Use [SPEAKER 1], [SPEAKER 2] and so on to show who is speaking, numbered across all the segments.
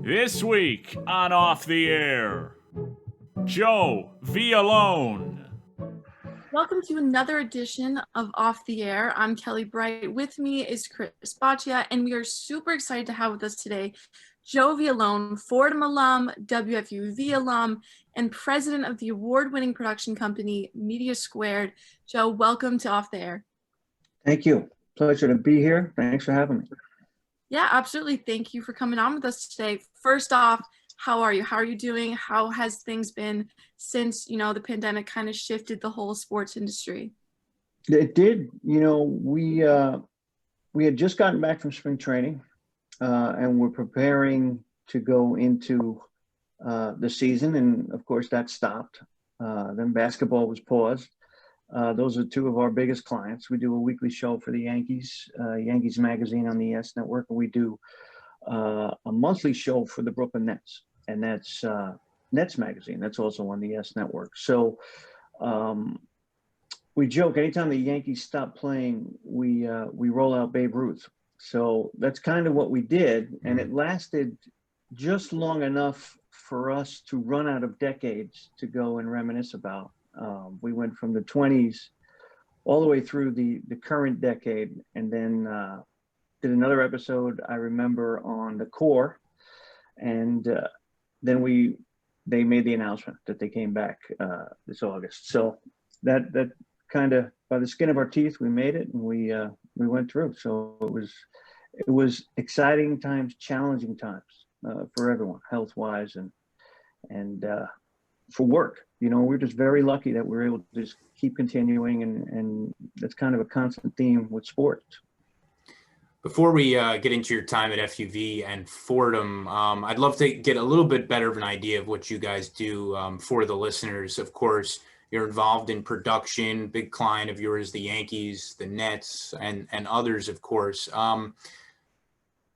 [SPEAKER 1] This week on Off the Air, Joe Violone.
[SPEAKER 2] Welcome to another edition of Off the Air. I'm Kelly Bright. With me is Chris Boccia, and we are super excited to have with us today Joe Violone, Fordham alum, WFUV alum, and president of the award-winning production company Media Squared. Joe, welcome to Off the Air.
[SPEAKER 3] Thank you. Pleasure to be here. Thanks for having me.
[SPEAKER 2] Yeah, absolutely. Thank you for coming on with us today. First off, how are you? How are you doing? How has things been since, the pandemic kind of shifted the whole sports industry?
[SPEAKER 3] It did. We had just gotten back from spring training, and we're preparing to go into the season. And of course, that stopped. Then basketball was paused. Those are two of our biggest clients. We do a weekly show for the Yankees, Yankees Magazine on the YES Network, and we do a monthly show for the Brooklyn Nets, and that's Nets Magazine. That's also on the YES Network. So we joke, anytime the Yankees stop playing, we roll out Babe Ruth. So that's kind of what we did, and it lasted just long enough for us to run out of decades to go and reminisce about. We went from the 20s all the way through the current decade, and then did another episode, I remember, on the core, and then they made the announcement that they came back this August. So that kind of, by the skin of our teeth, we made it, and we went through. So it was exciting times, challenging times for everyone, health-wise and for work. We're just very lucky that we're able to just keep continuing, and that's kind of a constant theme with sports.
[SPEAKER 4] Before we get into your time at FUV and Fordham, I'd love to get a little bit better of an idea of what you guys do for the listeners. Of course, you're involved in production, big client of yours, the Yankees, the Nets, and others, of course.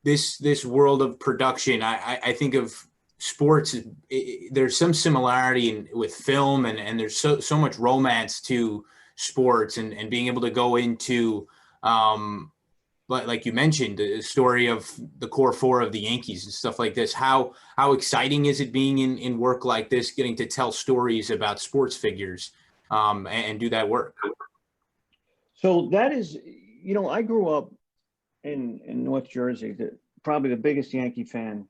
[SPEAKER 4] This world of production, I think of sports, there's some similarity with film, and there's so much romance to sports, and being able to go into, like you mentioned, the story of the core four of the Yankees and stuff like this. How exciting is it being in work like this, getting to tell stories about sports figures and do that work?
[SPEAKER 3] So that is, I grew up in North Jersey, probably the biggest Yankee fan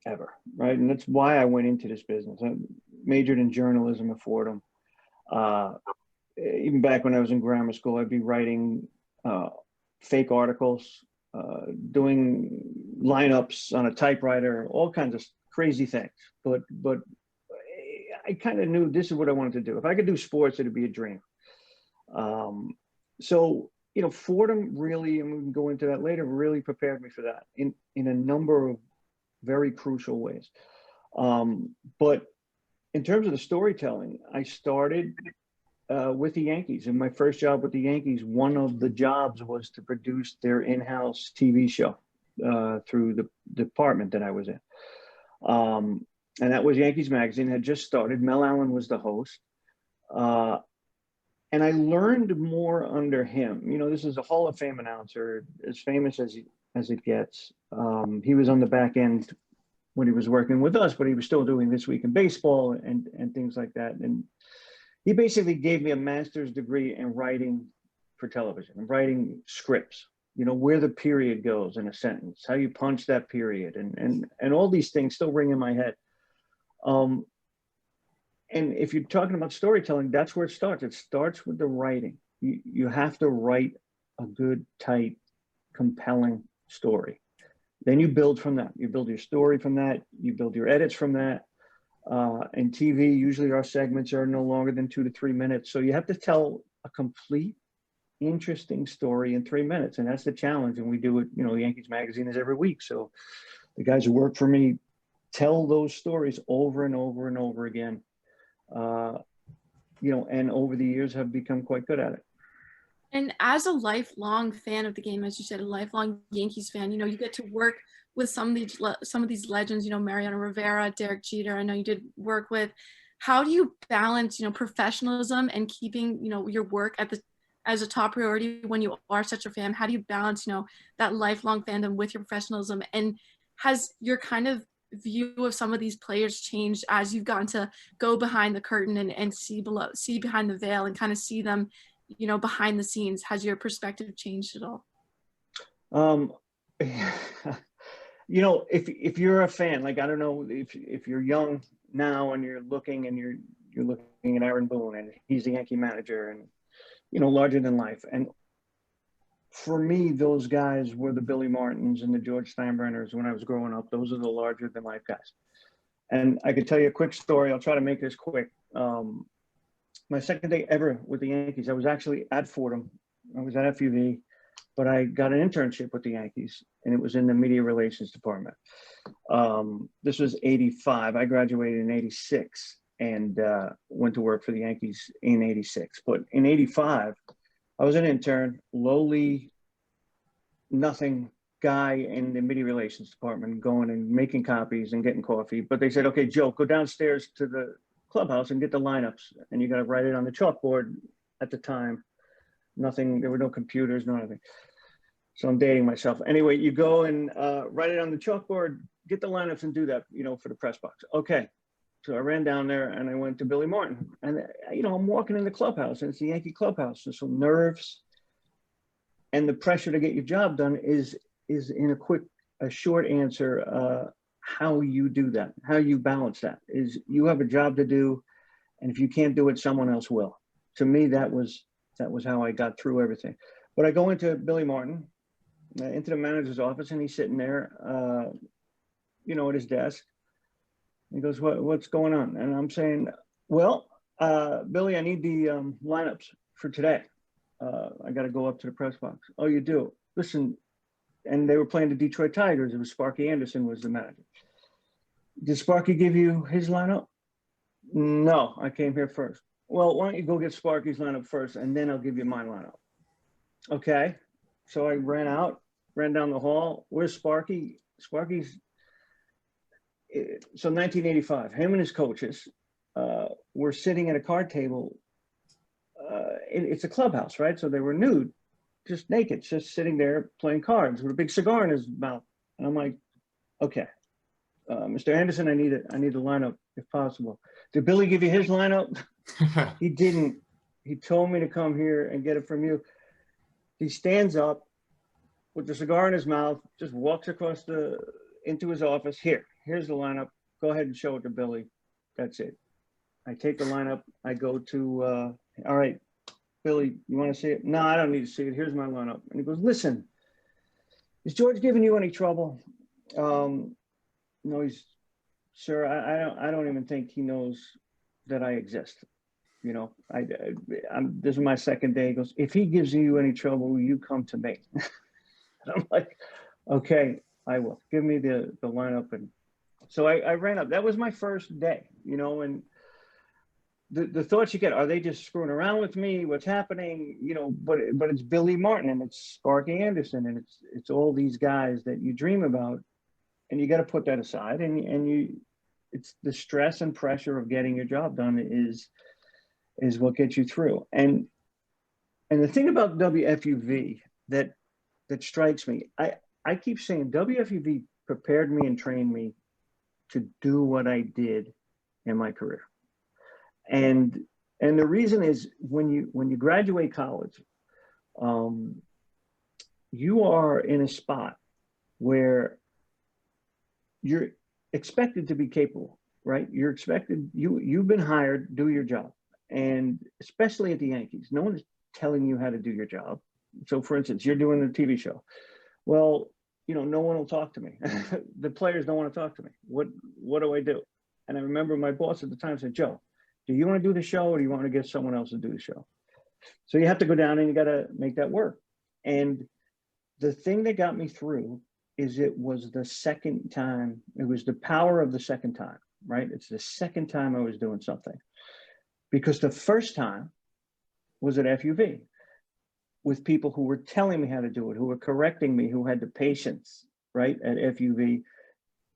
[SPEAKER 3] ever, right? And that's why I went into this business. I majored in journalism at Fordham. Even back when I was in grammar school, I'd be writing fake articles, doing lineups on a typewriter, all kinds of crazy things. But I kind of knew this is what I wanted to do. If I could do sports, it'd be a dream. So Fordham really, and we can go into that later, really prepared me for that in a number of very crucial ways. But in terms of the storytelling, I started with the Yankees. And my first job with the Yankees, one of the jobs was to produce their in-house TV show through the department that I was in. And that was Yankees Magazine, had just started. Mel Allen was the host. And I learned more under him. This is a Hall of Fame announcer, as famous as it gets. He was on the back end when he was working with us, but he was still doing This Week in Baseball and things like that. And he basically gave me a master's degree in writing for television, and writing scripts, where the period goes in a sentence, how you punch that period, and all these things still ring in my head. And if you're talking about storytelling, that's where it starts. It starts with the writing. You have to write a good, tight, compelling story. Then you build from that. You build your story from that. You build your edits from that. And TV, usually our segments are no longer than 2 to 3 minutes. So you have to tell a complete, interesting story in 3 minutes. And that's the challenge. And we do it, Yankees Magazine is every week. So the guys who work for me tell those stories over and over and over again. And over the years have become quite good at it.
[SPEAKER 2] And as a lifelong fan of the game, as you said, a lifelong Yankees fan, you get to work with some of these legends, Mariano Rivera, Derek Jeter. I know you did work with. How do you balance, professionalism and keeping, your work as a top priority when you are such a fan? How do you balance, that lifelong fandom with your professionalism? And has your kind of view of some of these players changed as you've gotten to go behind the curtain and see behind the veil and kind of see them, you know, behind the scenes? Has your perspective changed at all?
[SPEAKER 3] You know, if you're a fan, like, I don't know if you're young now and you're looking and you're looking at Aaron Boone and he's the Yankee manager and, you know, larger than life. And for me, those guys were the Billy Martins and the George Steinbrenners when I was growing up. Those are the larger than life guys. And I could tell you a quick story. I'll try to make this quick. My second day ever with the Yankees, I was actually at Fordham. I was at FUV, but I got an internship with the Yankees, and it was in the media relations department. This was 85. I graduated in 86 and went to work for the Yankees in 86. But in 85, I was an intern, lowly, nothing guy in the media relations department, going and making copies and getting coffee. But they said, okay, Joe, go downstairs to the clubhouse and get the lineups. And you got to write it on the chalkboard. At the time, nothing, there were no computers, no nothing. So I'm dating myself. Anyway, you go and write it on the chalkboard, get the lineups and do that, you know, for the press box. Okay. So I ran down there and I went to Billy Martin, and, you know, I'm walking in the clubhouse and it's the Yankee clubhouse. And so nerves and the pressure to get your job done is in a short answer, how you do that, how you balance that is you have a job to do. And if you can't do it, someone else will. To me, that was how I got through everything. But I go into Billy Martin, into the manager's office, and he's sitting there, you know, at his desk. He goes, what's going on? And I'm saying, well, Billy, I need the lineups for today. I got to go up to the press box. Oh, you do? Listen, and they were playing the Detroit Tigers. It was Sparky Anderson was the manager. Did Sparky give you his lineup? No, I came here first. Well, why don't you go get Sparky's lineup first, and then I'll give you my lineup. Okay. So I ran down the hall. Where's Sparky? Sparky's, so 1985, him and his coaches were sitting at a card table. It's a clubhouse, right? So they were nude, just naked, just sitting there playing cards with a big cigar in his mouth. And I'm like, okay, Mr. Anderson, I need a lineup if possible. Did Billy give you his lineup? He didn't. He told me to come here and get it from you. He stands up with the cigar in his mouth, just walks across into his office. Here's the lineup. Go ahead and show it to Billy. That's it. I take the lineup. I go to, all right, Billy, you want to see it? No, I don't need to see it. Here's my lineup. And he goes, listen, is George giving you any trouble? No, sir, I don't even think he knows that I exist. You know, this is my second day. He goes, if he gives you any trouble, you come to me. And I'm like, okay, I will. Give me the lineup. And so I ran up. That was my first day, you know, and the thoughts you get, are they just screwing around with me? What's happening? You know, but it's Billy Martin and it's Sparky Anderson and it's all these guys that you dream about, and you got to put that aside. And it's the stress and pressure of getting your job done is what gets you through. And the thing about WFUV that strikes me, I keep saying WFUV prepared me and trained me to do what I did in my career. And the reason is when you graduate college, you are in a spot where you're expected to be capable, right? You're expected, you've been hired, do your job. And especially at the Yankees, no one is telling you how to do your job. So for instance, you're doing a TV show. Well, you know, no one will talk to me. The players don't want to talk to me. What do I do? And I remember my boss at the time said, Joe, do you want to do the show or do you want to get someone else to do the show? So you have to go down and you got to make that work. And the thing that got me through is it was the second time, it was the power of the second time, right? It's the second time I was doing something. Because the first time was at FUV with people who were telling me how to do it, who were correcting me, who had the patience, right, at FUV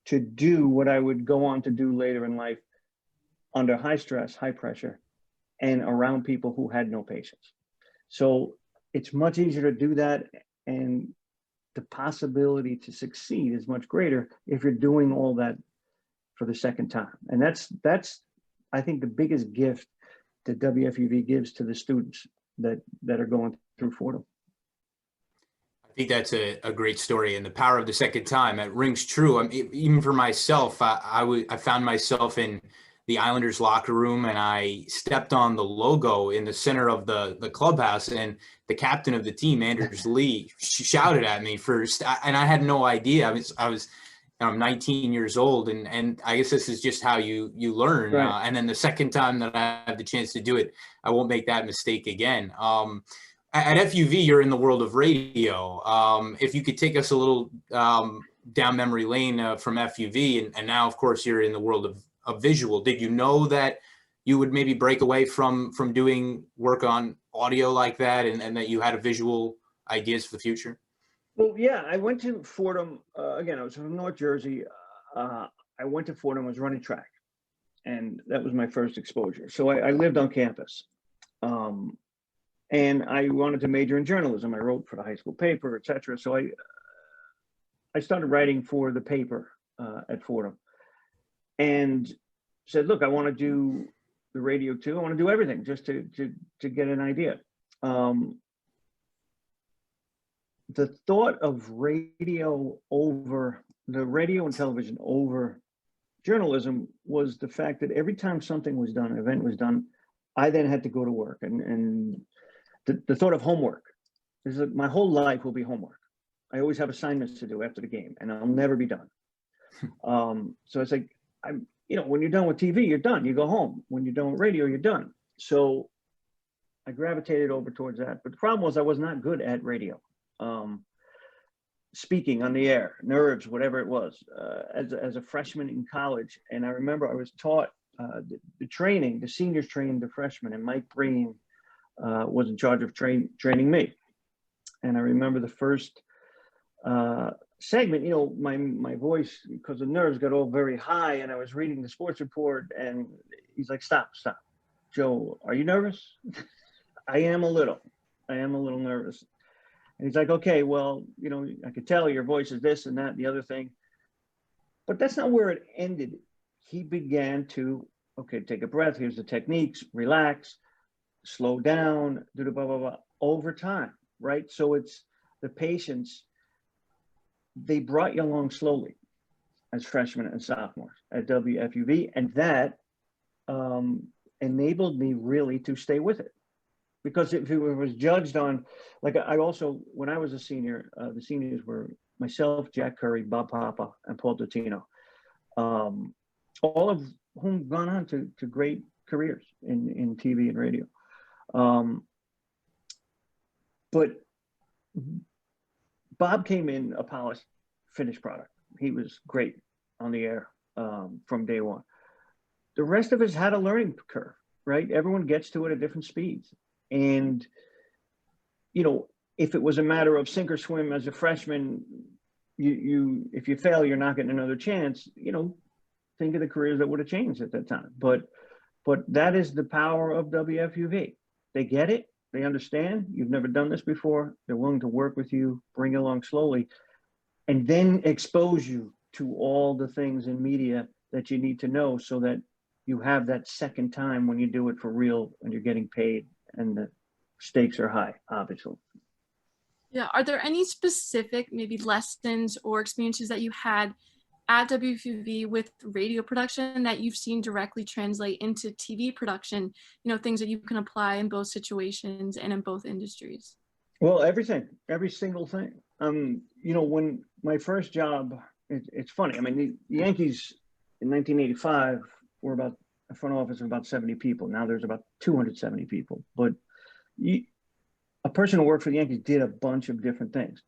[SPEAKER 3] to do what I would go on to do later in life under high stress, high pressure, and around people who had no patience. So it's much easier to do that. And the possibility to succeed is much greater if you're doing all that for the second time. And that's I think the biggest gift that WFUV gives to the students that are going through Fordham.
[SPEAKER 4] I think that's a great story, and the power of the second time, it rings true. I mean, even for myself, I found myself in the Islanders locker room, and I stepped on the logo in the center of the clubhouse, and the captain of the team, Anders Lee, shouted at me first, and I had no idea. I'm 19 years old, and I guess this is just how you learn.
[SPEAKER 3] Right.
[SPEAKER 4] And then the second time that I have the chance to do it, I won't make that mistake again. At FUV, you're in the world of radio. If you could take us a little down memory lane from FUV, and now, of course, you're in the world of visual. Did you know that you would maybe break away from doing work on audio like that, and that you had a visual ideas for the future?
[SPEAKER 3] Well, yeah, I went to Fordham, again, I was from North Jersey. I went to Fordham, was running track, and that was my first exposure. So I lived on campus. And I wanted to major in journalism. I wrote for the high school paper, et cetera. So I started writing for the paper at Fordham and said, look, I want to do the radio too. I want to do everything just to get an idea. The thought of radio and television over journalism was the fact that every time something was done, an event was done, I then had to go to work, and the thought of homework is that my whole life will be homework. I always have assignments to do after the game, and I'll never be done. So it's like, when you're done with TV, you're done. You go home. When you're done with radio, you're done. So I gravitated over towards that. But the problem was I was not good at radio. Speaking on the air, nerves, whatever it was, as a freshman in college. And I remember I was taught the seniors trained the freshmen, and Mike Breen was in charge of training me. And I remember the first segment, my voice, because the nerves got all very high, and I was reading the sports report, and he's like, stop. Joe, are you nervous? I am a little nervous. And he's like, okay, well, I could tell your voice is this and that and the other thing. But that's not where it ended. He began to, okay, take a breath. Here's the techniques, relax, slow down, do the blah, blah, blah, over time, right? So it's the patience. They brought you along slowly as freshmen and sophomores at WFUV. And that enabled me really to stay with it. Because if it was judged on, like I also, when I was a senior, the seniors were myself, Jack Curry, Bob Papa, and Paul Dottino, all of whom gone on to great careers in TV and radio. But Bob came in a polished, finished product. He was great on the air from day one. The rest of us had a learning curve, right? Everyone gets to it at different speeds. And, if it was a matter of sink or swim as a freshman, if you fail, you're not getting another chance, think of the careers that would have changed at that time. But that is the power of WFUV. They get it. They understand. You've never done this before. They're willing to work with you, bring you along slowly, and then expose you to all the things in media that you need to know so that you have that second time when you do it for real and you're getting paid and the stakes are high, obviously.
[SPEAKER 2] Yeah. Are there any specific maybe lessons or experiences that you had at WFUV with radio production that you've seen directly translate into TV production, things that you can apply in both situations and in both industries?
[SPEAKER 3] Well, everything, every single thing. When my first job, it's funny. I mean, the Yankees in 1985 were about a front office of about 70 people. Now there's about 270 people. But a person who worked for the Yankees did a bunch of different things.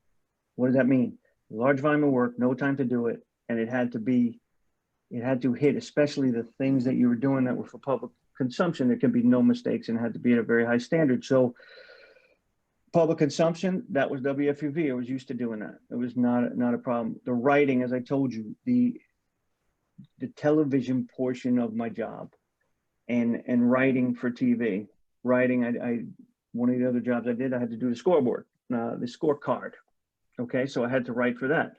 [SPEAKER 3] What does that mean? Large volume of work, no time to do it. And it had to hit, especially the things that you were doing that were for public consumption. There could be no mistakes and it had to be at a very high standard. So public consumption, that was WFUV. I was used to doing that. It was not a problem. The writing, as I told you, the television portion of my job and writing for TV. Writing, one of the other jobs I did, I had to do the scoreboard, the scorecard Okay, so I had to write for that.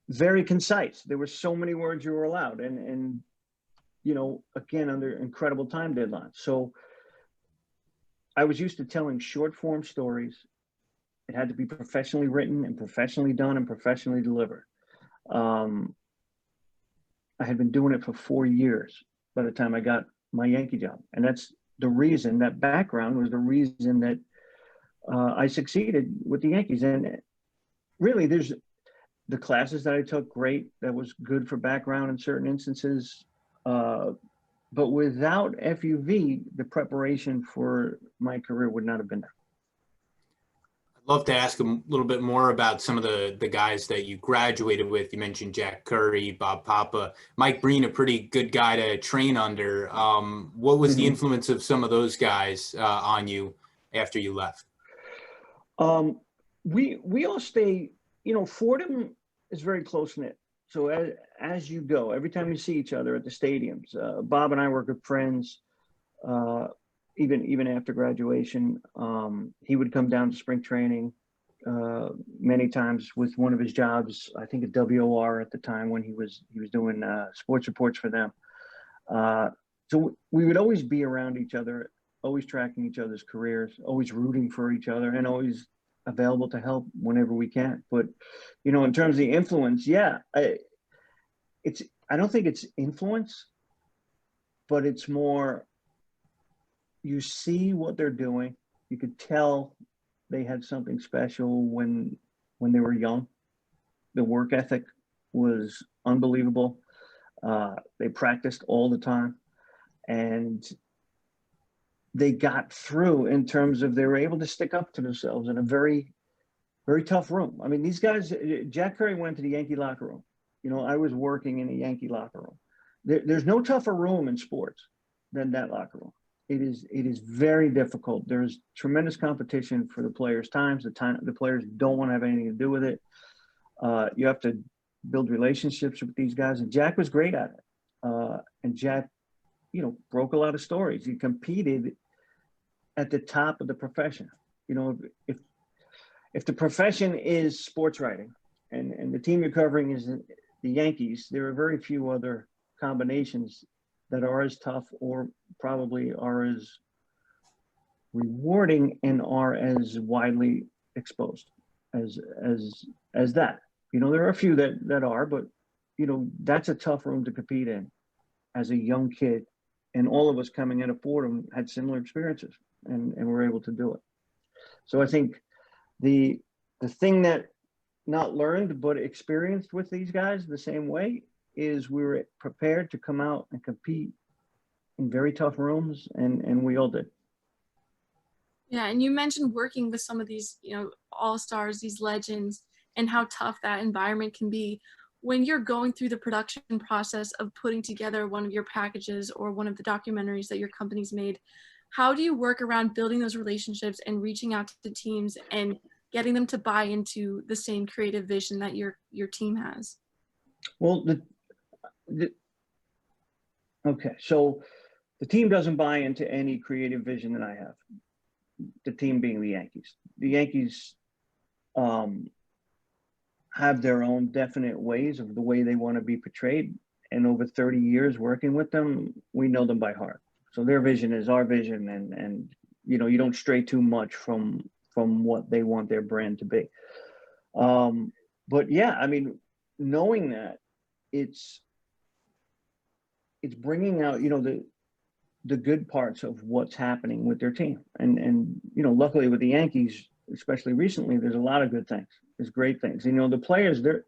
[SPEAKER 3] Very concise. There were so many words you were allowed, and you know, again, under incredible time deadlines. So I was used to telling short form stories. It had to be professionally written and professionally done and professionally delivered. I had been doing it for 4 years by the time I got my Yankee job. And that's the reason, that background was the reason that I succeeded with the Yankees. And really, there's the classes that I took, great. That was good for background in certain instances. But without FUV, the preparation for my career would not have been there.
[SPEAKER 4] I'd love to ask a little bit more about some of the guys that you graduated with. You mentioned Jack Curry, Bob Papa, Mike Breen, a pretty good guy to train under. What was the influence of some of those guys on you after you left?
[SPEAKER 3] We all stay, you know, Fordham is very close knit. So as you go, every time you see each other at the stadiums, Bob and I were good friends. Even after graduation, he would come down to spring training many times with one of his jobs. I think at WOR at the time when he was doing sports reports for them. So we would always be around each other, always tracking each other's careers, always rooting for each other, and always available to help whenever we can. But you know, in terms of the influence, yeah, I don't think it's influence, but it's more, you see what they're doing. You could tell they had something special when they were young. The work ethic was unbelievable. They practiced all the time, and they got through in terms of they were able to stick up to themselves in a very, very tough room. I mean, these guys, Jack Curry went to the Yankee locker room. You know, I was working in a Yankee locker room. There's no tougher room in sports than that locker room. It is very difficult. There's tremendous competition for the players' times. The players don't want to have anything to do with it. You have to build relationships with these guys, and Jack was great at it. And Jack, you know, broke a lot of stories. He competed at the top of the profession. You know, if the profession is sports writing, and the team you're covering is the Yankees, there are very few other combinations that are as tough or probably are as rewarding and are as widely exposed as that. You know, there are a few that are, but you know, that's a tough room to compete in as a young kid. And all of us coming in at Fordham had similar experiences and were able to do it. So I think the thing that not learned but experienced with these guys the same way is we were prepared to come out and compete in very tough rooms, and we all did.
[SPEAKER 2] Yeah, and you mentioned working with some of these, you know, all-stars, these legends, and how tough that environment can be. When you're going through the production process of putting together one of your packages or one of the documentaries that your company's made, how do you work around building those relationships and reaching out to teams and getting them to buy into the same creative vision that your team has?
[SPEAKER 3] Well, okay, so the team doesn't buy into any creative vision that I have. The team being the Yankees. The Yankees have their own definite ways of the way they want to be portrayed. And over 30 years working with them, we know them by heart. So their vision is our vision, and you know, you don't stray too much from what they want their brand to be. But yeah, I mean, knowing that, it's bringing out, you know, the good parts of what's happening with their team. And you know, luckily with the Yankees, especially recently, there's a lot of good things. There's great things. You know, the players, they're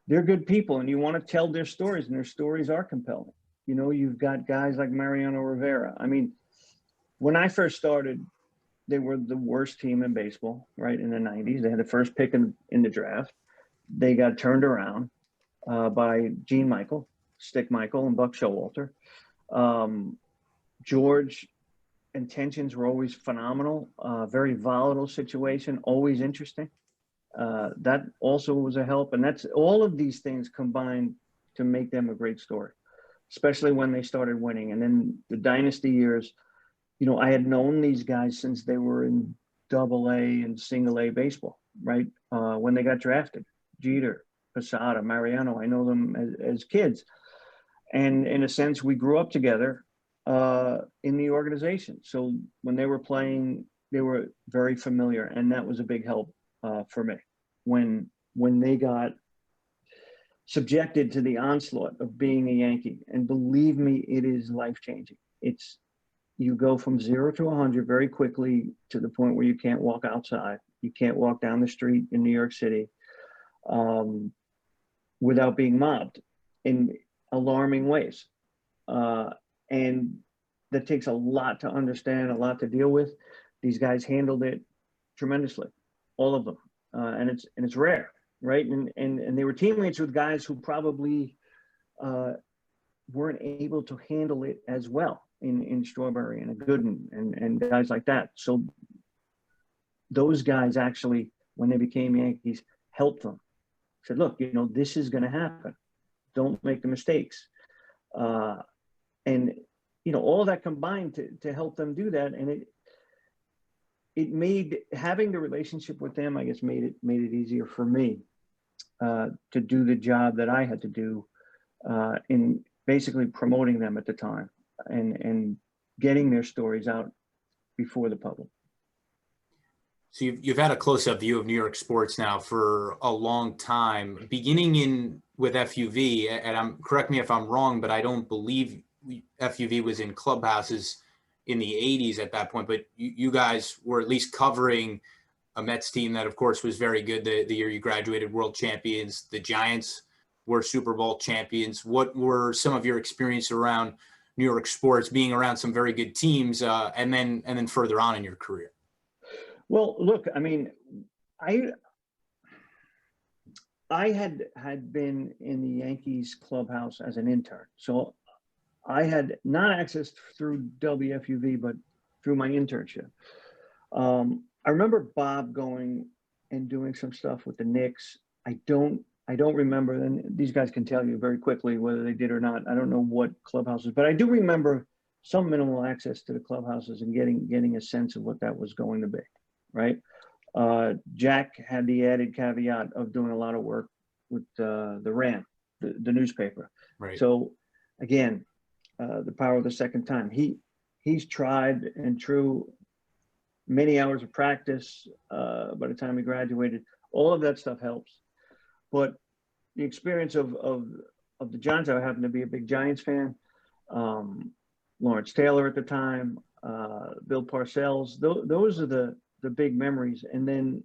[SPEAKER 3] good people, and you want to tell their stories, and their stories are compelling. You know, you've got guys like Mariano Rivera. I mean, when I first started, they were the worst team in baseball, right, in the 90s. They had the first pick in the draft. They got turned around by Gene Michael, Stick Michael, and Buck Showalter. George, intentions were always phenomenal. Very volatile situation, always interesting. That also was a help. And that's all of these things combined to make them a great story, especially when they started winning. And then the dynasty years, you know, I had known these guys since they were in AA and single A baseball. right? When they got drafted, Jeter, Posada, Mariano, I know them as kids. And in a sense, we grew up together in the organization. So when they were playing, they were very familiar, and that was a big help for me when they got subjected to the onslaught of being a Yankee. And believe me, it is life-changing. You go from 0 to 100 very quickly to the point where you can't walk outside. You can't walk down the street in New York City without being mobbed in alarming ways. And that takes a lot to understand, a lot to deal with. These guys handled it tremendously, all of them. And it's rare, right? And they were teammates with guys who probably weren't able to handle it as well in Strawberry and Gooden and guys like that. So those guys actually, when they became Yankees, helped them. Said, look, this is going to happen. Don't make the mistakes. And, all that combined to help them do that. And it made having the relationship with them, I guess, made it easier for me to do the job that I had to do in basically promoting them at the time and getting their stories out before the public.
[SPEAKER 4] So you've had a close-up view of New York sports now for a long time, beginning with FUV, and correct me if I'm wrong, but I don't believe FUV was in clubhouses in the 80s at that point, but you guys were at least covering a Mets team that, of course, was very good the year you graduated, world champions. The Giants were Super Bowl champions. What were some of your experience around New York sports, being around some very good teams, and then further on in your career?
[SPEAKER 3] Well, look, I mean, I had been in the Yankees clubhouse as an intern, so I had not access through WFUV, but through my internship. I remember Bob going and doing some stuff with the Knicks. I don't remember, and these guys can tell you very quickly whether they did or not. I don't know what clubhouses, but I do remember some minimal access to the clubhouses and getting a sense of what that was going to be, right? Jack had the added caveat of doing a lot of work with the Ram, the newspaper.
[SPEAKER 4] Right.
[SPEAKER 3] So again, the power of the second time. He's tried and true, many hours of practice by the time he graduated. All of that stuff helps. But the experience of the Giants, I happen to be a big Giants fan. Lawrence Taylor at the time, Bill Parcells, those are the big memories. And then,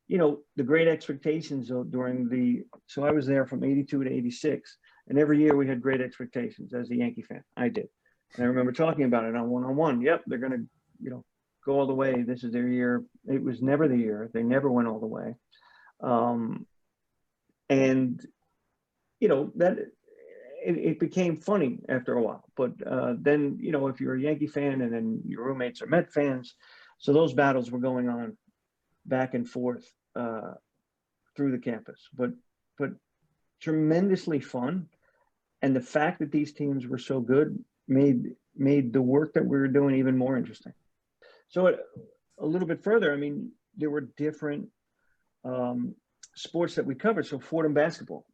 [SPEAKER 3] the great expectations during so I was there from 82 to 86. And every year we had great expectations as a Yankee fan. I did. And I remember talking about it on one-on-one. Yep, they're going to, go all the way. This is their year. It was never the year. They never went all the way. And, that it became funny after a while. But then, if you're a Yankee fan and then your roommates are Met fans, so those battles were going on back and forth through the campus. But tremendously fun. And the fact that these teams were so good made the work that we were doing even more interesting. So a little bit further, I mean, there were different sports that we covered. So Fordham basketball,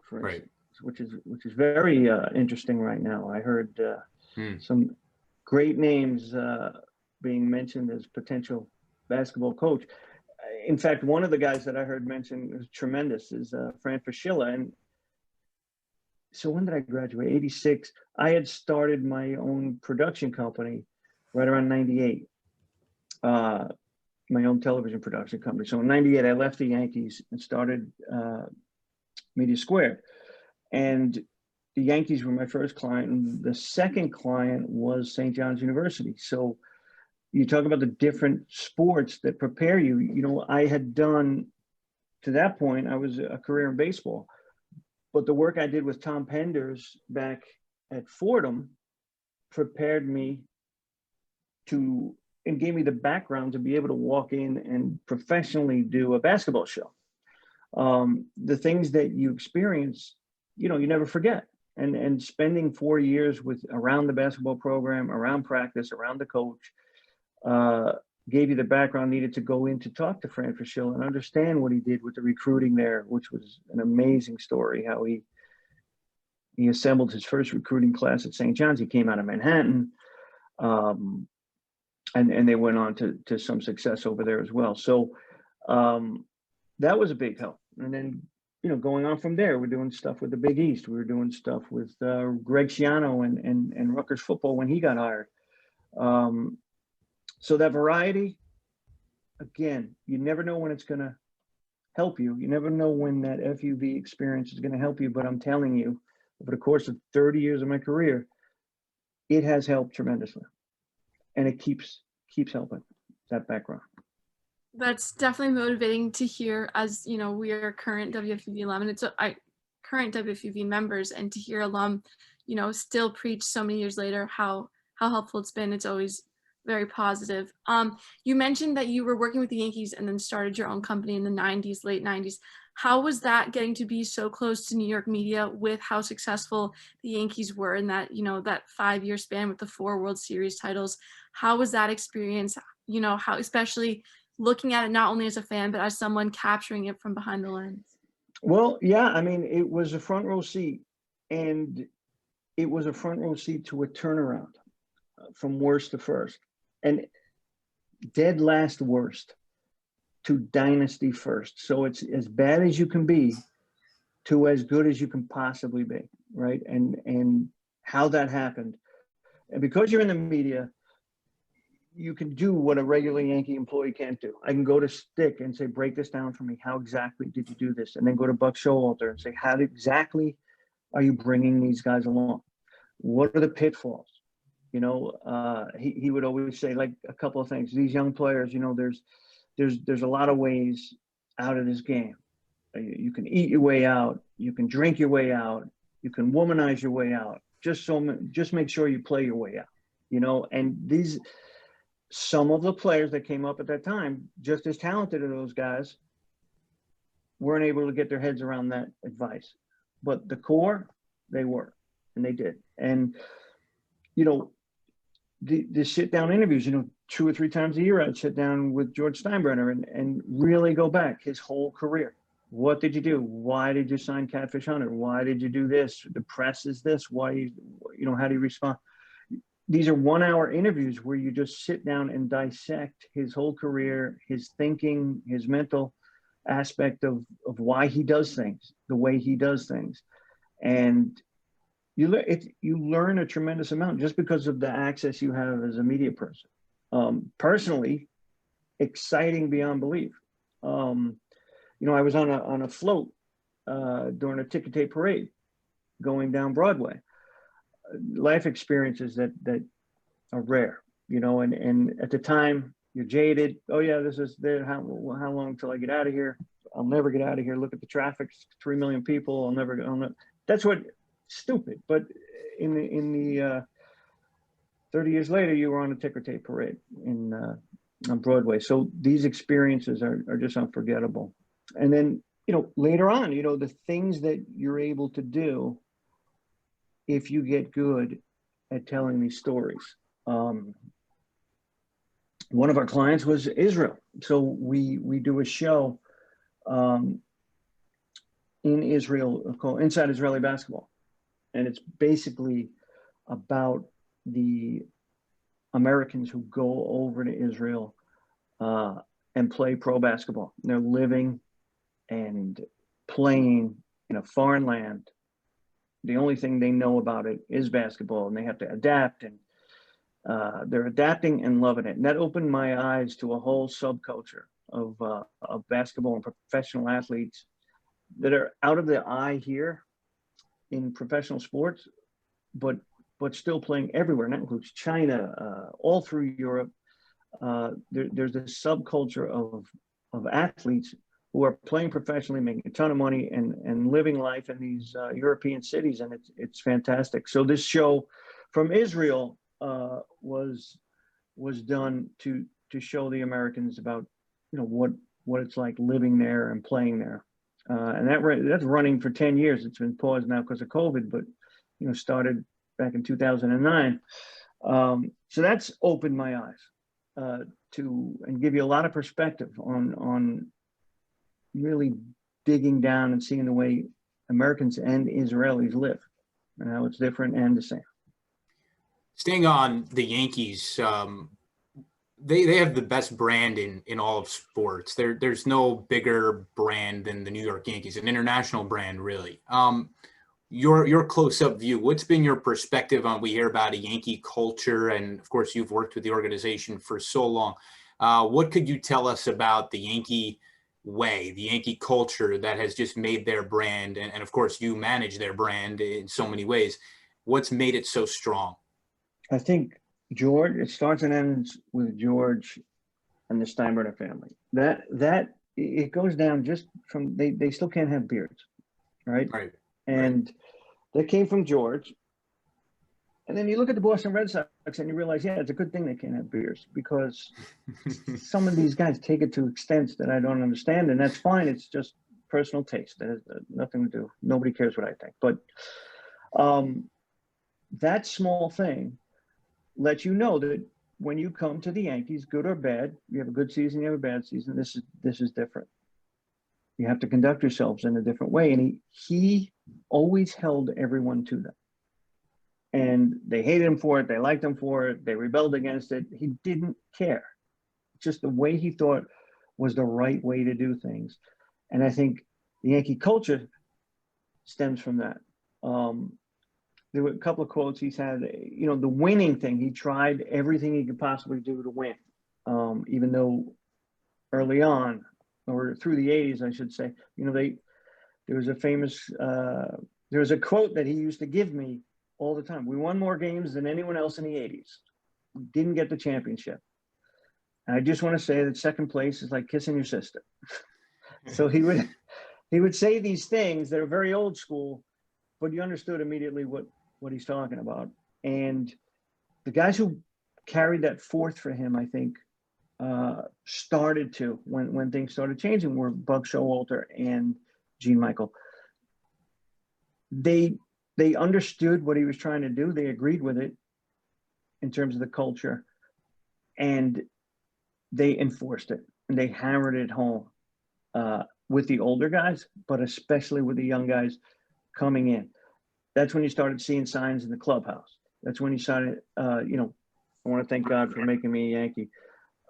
[SPEAKER 3] for instance, which is very interesting right now. I heard some great names being mentioned as potential basketball coach. In fact, one of the guys that I heard mentioned was tremendous is Fran Fraschilla. And so when did I graduate? 86. I had started my own production company right around 98. My own television production company. So in 98, I left the Yankees and started Media Squared. And the Yankees were my first client. And the second client was St. John's University. So you talk about the different sports that prepare you. I had done, to that point, I was a career in baseball. But the work I did with Tom Penders back at Fordham prepared me and gave me the background to be able to walk in and professionally do a basketball show. The things that you experience, you never forget. And spending 4 years around the basketball program, around practice, around the coach, gave you the background needed to go in to talk to Fran Fraschilla and understand what he did with the recruiting there, which was an amazing story, how he assembled his first recruiting class at St. John's. He came out of Manhattan, and they went on to some success over there as well. So that was a big help. And then, going on from there, we're doing stuff with the Big East. We were doing stuff with Greg Schiano and Rutgers football when he got hired. So that variety, again, you never know when it's going to help you. You never know when that FUV experience is going to help you. But I'm telling you, over the course of 30 years of my career, it has helped tremendously. And it keeps helping, that background.
[SPEAKER 2] That's definitely motivating to hear, as we are current WFUV alum, and it's current WFUV members, and to hear alum, still preach so many years later how helpful it's been. It's always very positive. You mentioned that you were working with the Yankees and then started your own company in the 90s, late 90s. How was that, getting to be so close to New York media with how successful the Yankees were in that, that 5-year span with the 4 World Series titles? How was that experience? How, especially looking at it not only as a fan, but as someone capturing it from behind the lens?
[SPEAKER 3] Well, yeah, I mean, it was a front row seat, and it was a front row seat to a turnaround from worst to first, and dead last worst to dynasty first. So it's as bad as you can be to as good as you can possibly be, right? And how that happened. And because you're in the media, you can do what a regular Yankee employee can't do. I can go to Stick and say, break this down for me. How exactly did you do this? And then go to Buck Showalter and say, how exactly are you bringing these guys along? What are the pitfalls? He would always say, like, a couple of things. These young players, there's a lot of ways out of this game. You can eat your way out. You can drink your way out. You can womanize your way out. Just make sure you play your way out. And some of the players that came up at that time, just as talented as those guys, weren't able to get their heads around that advice. But the core, they were, and they did. And, the sit-down interviews, 2 or 3 times a year, I'd sit down with George Steinbrenner and really go back his whole career. What did you do? Why did you sign Catfish Hunter? Why did you do this? The press is this. Why, how do you respond? These are 1-hour interviews where you just sit down and dissect his whole career, his thinking, his mental aspect of why he does things, the way he does things. And you learn a tremendous amount just because of the access you have as a media person. Personally, exciting beyond belief. I was on a float during a ticker tape parade going down Broadway. Life experiences that are rare, and at the time you're jaded. Oh yeah, this is there. How long until I get out of here? I'll never get out of here. Look at the traffic, 3 million people. I'll never. That's what stupid. But in the 30 years later, you were on a ticker tape parade on Broadway. So these experiences are just unforgettable. And then later on, the things that you're able to do if you get good at telling these stories. One of our clients was Israel. So we do a show in Israel called Inside Israeli Basketball. And it's basically about the Americans who go over to Israel and play pro basketball. They're living and playing in a foreign land. The only thing they know about it is basketball, and they have to adapt, and they're adapting and loving it. And that opened my eyes to a whole subculture of basketball and professional athletes that are out of the eye here in professional sports, but still playing everywhere. And that includes China, all through Europe. There's a subculture of athletes who are playing professionally, making a ton of money, and living life in these European cities, and it's fantastic. So this show from Israel was done to show the Americans about what it's like living there and playing there, and that's running for 10 years. It's been paused now because of COVID, but started back in 2009. So that's opened my eyes. and give you a lot of perspective on really digging down and seeing the way Americans and Israelis live and how it's different and the same.
[SPEAKER 4] Staying on the Yankees, they have the best brand in all of sports. There's no bigger brand than the New York Yankees, an international brand, really. Your close-up view, what's been your perspective on, we hear about a Yankee culture, and of course you've worked with the organization for so long. What could you tell us about the Yankee way, the Yankee culture that has just made their brand, and of course you manage their brand in so many ways. What's made it so strong?
[SPEAKER 3] I think George, it starts and ends with George and the Steinbrenner family. That it goes down just from, they still can't have beards, right?
[SPEAKER 4] Right.
[SPEAKER 3] And that came from George. And then you look at the Boston Red Sox and you realize, yeah, it's a good thing they can't have beers, because some of these guys take it to extents that I don't understand, and that's fine. It's just personal taste. That has nothing to do. Nobody cares what I think. But that small thing lets you know that when you come to the Yankees, good or bad, you have a good season, you have a bad season. This is different. You have to conduct yourselves in a different way. And he always held everyone to that. And they hated him for it. They liked him for it. They rebelled against it. He didn't care. Just the way he thought was the right way to do things. And I think the Yankee culture stems from that. There were a couple of quotes he's had, you know, the winning thing. He tried everything he could possibly do to win, even though early on, or through the 80s, I should say, you know, there was a famous, there was a quote that he used to give me all the time. We won more games than anyone else in the 80s. We didn't get the championship. And I just want to say that second place is like kissing your sister. So he would say these things that are very old school, but you understood immediately what he's talking about. And the guys who carried that forth for him, I think, started to, when things started changing, were Buck Showalter and Gene Michael. They understood what he was trying to do. They agreed with it in terms of the culture, and they enforced it, and they hammered it home with the older guys, but especially with the young guys coming in. That's when you started seeing signs in the clubhouse. That's when you started, you know, I want to thank God for making me a Yankee.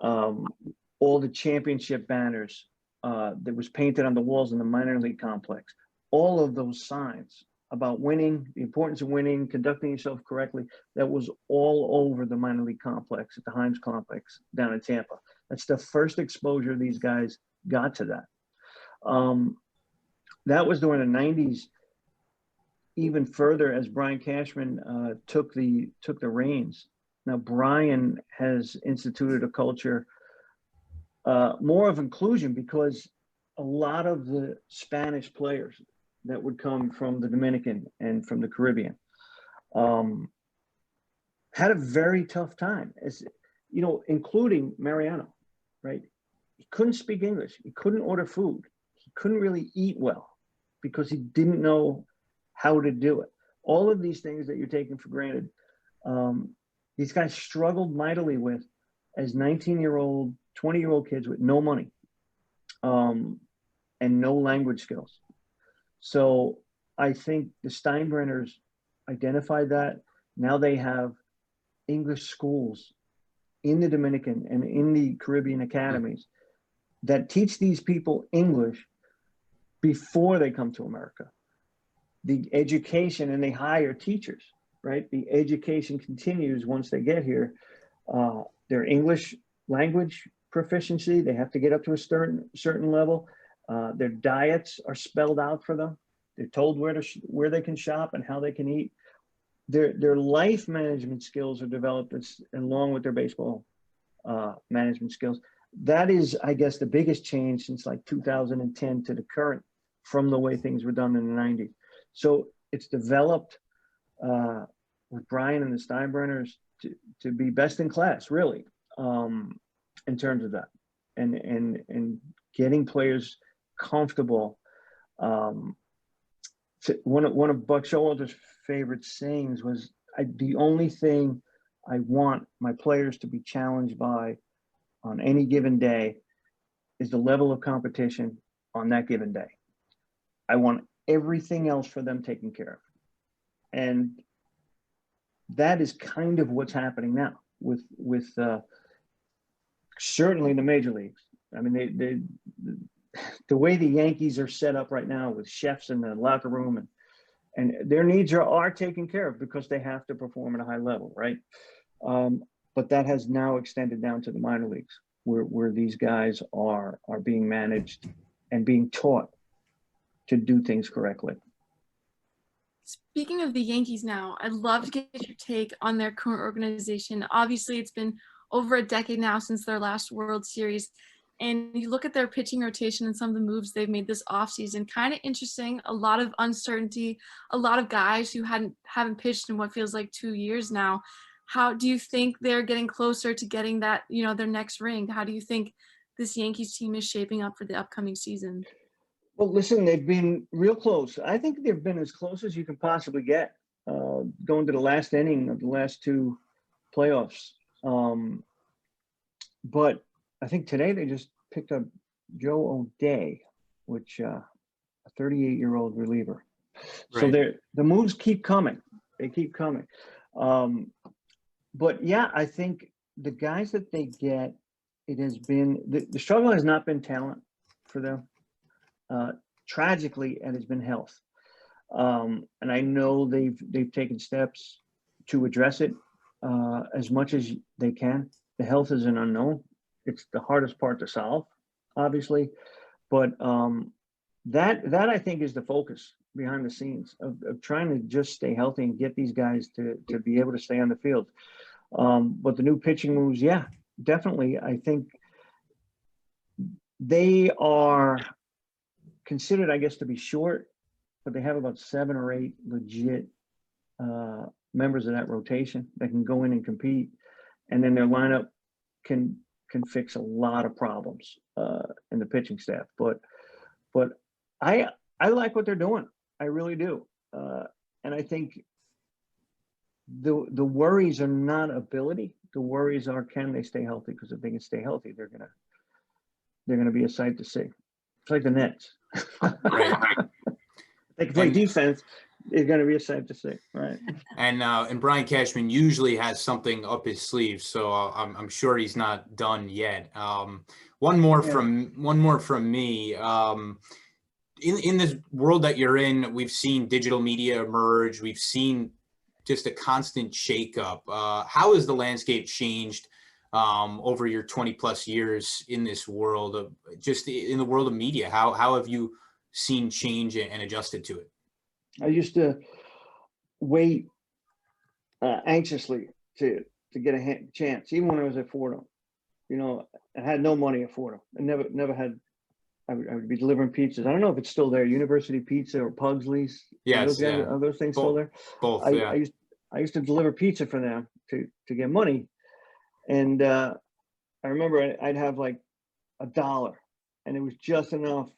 [SPEAKER 3] All the championship banners that was painted on the walls in the minor league complex, all of those signs about winning, the importance of winning, conducting yourself correctly, that was all over the minor league complex at the Himes complex down in Tampa. That's the first exposure these guys got to that. That was during the 90s, even further as Brian Cashman took the reins. Now, Brian has instituted a culture more of inclusion, because a lot of the Spanish players that would come from the Dominican and from the Caribbean had a very tough time, as you know, including Mariano, right? He couldn't speak English. He couldn't order food. He couldn't really eat well because he didn't know how to do it. All of these things that you're taking for granted, these guys struggled mightily with as 19-year-old, 20-year-old kids with no money and no language skills. So I think the Steinbrenners identified that. Now they have English schools in the Dominican and in the Caribbean academies that teach these people English before they come to America. The education, and they hire teachers, right? The education continues once they get here. Their English language proficiency, they have to get up to a certain level. Their diets are spelled out for them. They're told where they can shop and how they can eat. Their life management skills are developed along with their baseball management skills. That is, I guess, the biggest change since like 2010 to the current, from the way things were done in the 90s. So it's developed with Brian and the Steinbrenners to be best in class, really, in terms of that, and getting players comfortable. One of Buck Showalter's favorite sayings was, the only thing I want my players to be challenged by on any given day is the level of competition on that given day. I want everything else for them taken care of. And that is kind of what's happening now with certainly the major leagues. I mean, the way the Yankees are set up right now with chefs in the locker room and their needs are taken care of because they have to perform at a high level, right? But that has now extended down to the minor leagues where these guys are being managed and being taught to do things correctly.
[SPEAKER 2] Speaking of the Yankees now, I'd love to get your take on their current organization. Obviously, it's been over a decade now since their last World Series. And you look at their pitching rotation and some of the moves they've made this offseason, kind of interesting, a lot of uncertainty, a lot of guys who haven't pitched in what feels like 2 years now. How do you think they're getting closer to getting that, their next ring? How do you think this Yankees team is shaping up for the upcoming season?
[SPEAKER 3] Well, listen, they've been real close. I think they've been as close as you can possibly get, going to the last inning of the last two playoffs. But I think today they just picked up Joe O'Day, which a 38-year-old reliever.
[SPEAKER 4] Right.
[SPEAKER 3] So the moves keep coming. They keep coming. But yeah, I think the guys that they get, it has been the struggle has not been talent for them. Tragically, it has been health. And I know they've taken steps to address it as much as they can. The health is an unknown. It's the hardest part to solve, obviously. But that I think is the focus behind the scenes of trying to just stay healthy and get these guys to be able to stay on the field. But the new pitching moves, yeah, definitely. I think they are considered, I guess, to be short, but they have about 7 or 8 legit members of that rotation that can go in and compete. And then their lineup can fix a lot of problems in the pitching staff. But I like what they're doing. I really do. And I think the worries are not ability. The worries are, can they stay healthy? Because if they can stay healthy, they're gonna be a sight to see. It's like the Nets.
[SPEAKER 4] Right.
[SPEAKER 3] They can play defense. It's going to be a sight to see, right?
[SPEAKER 4] And Brian Cashman usually has something up his sleeve, so I'm sure he's not done yet. One more from me. In this world that you're in, we've seen digital media emerge. We've seen just a constant shakeup. How has the landscape changed over your 20 plus years in this world of just in the world of media? How have you seen change and adjusted to it?
[SPEAKER 3] I used to wait anxiously to get a chance, even when I was at Fordham. I had no money at Fordham. I never had. I would be delivering pizzas. I don't know if it's still there. University Pizza or Pugsley's.
[SPEAKER 4] Yes,
[SPEAKER 3] are those things still there?
[SPEAKER 4] Both.
[SPEAKER 3] I used to deliver pizza for them to get money, and I remember I'd have like $1, and it was just enough.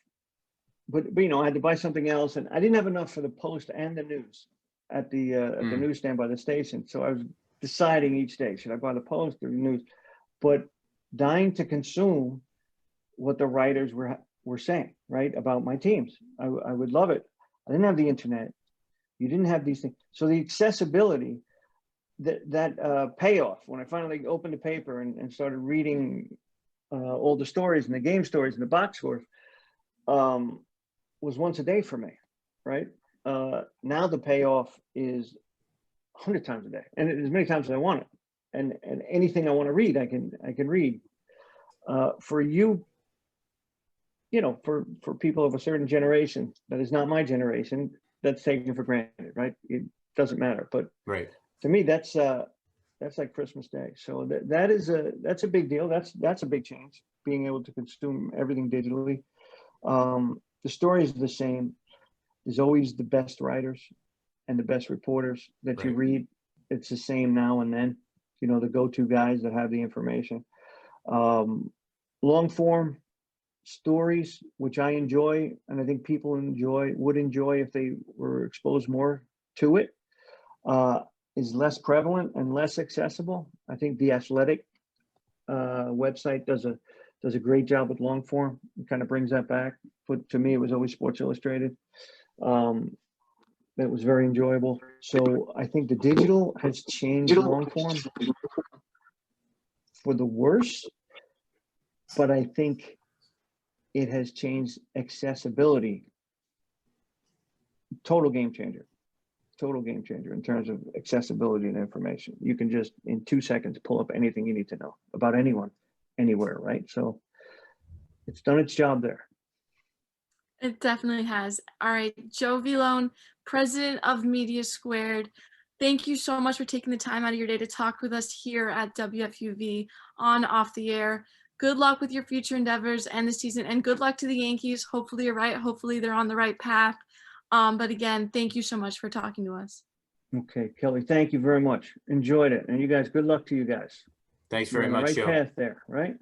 [SPEAKER 3] But I had to buy something else, and I didn't have enough for the Post and the News at the newsstand by the station. So I was deciding each day, should I buy the Post or the News? But dying to consume what the writers were saying, right, about my teams. I would love it. I didn't have the internet. You didn't have these things. So the accessibility, that payoff, when I finally opened the paper and started reading all the stories and the game stories and the box scores, was once a day for me, right? Now the payoff is 100 times a day, and as many times as I want it, and anything I want to read, I can read. For you, for people of a certain generation that is not my generation, that's taken for granted, right? It doesn't matter, but
[SPEAKER 4] right.
[SPEAKER 3] To me, that's like Christmas Day. So that's a big deal. That's a big change, being able to consume everything digitally. The story is the same. There's always the best writers and the best reporters that you read. It's the same now and then, the go-to guys that have the information. Long form stories, which I enjoy, and I think people would enjoy if they were exposed more to it, is less prevalent and less accessible. I think The Athletic website does a great job with long form. It kind of brings that back. But to me, it was always Sports Illustrated. That was very enjoyable. So I think the digital has changed long form for the worse, but I think it has changed accessibility. Total game changer in terms of accessibility and information. You can just in 2 seconds pull up anything you need to know about anyone, anywhere, right? So it's done its job there.
[SPEAKER 2] It definitely has. All right, Joe Violone, president of Media Squared. Thank you so much for taking the time out of your day to talk with us here at WFUV on Off the Air. Good luck with your future endeavors and the season, and good luck to the Yankees. Hopefully you're right. Hopefully they're on the right path. But again, thank you so much for talking to us.
[SPEAKER 3] Okay, Kelly, thank you very much. Enjoyed it. And you guys, good luck to you guys.
[SPEAKER 4] Thanks
[SPEAKER 3] You're
[SPEAKER 4] very
[SPEAKER 3] on the
[SPEAKER 4] much,
[SPEAKER 3] right
[SPEAKER 4] Joe.
[SPEAKER 3] path there, right?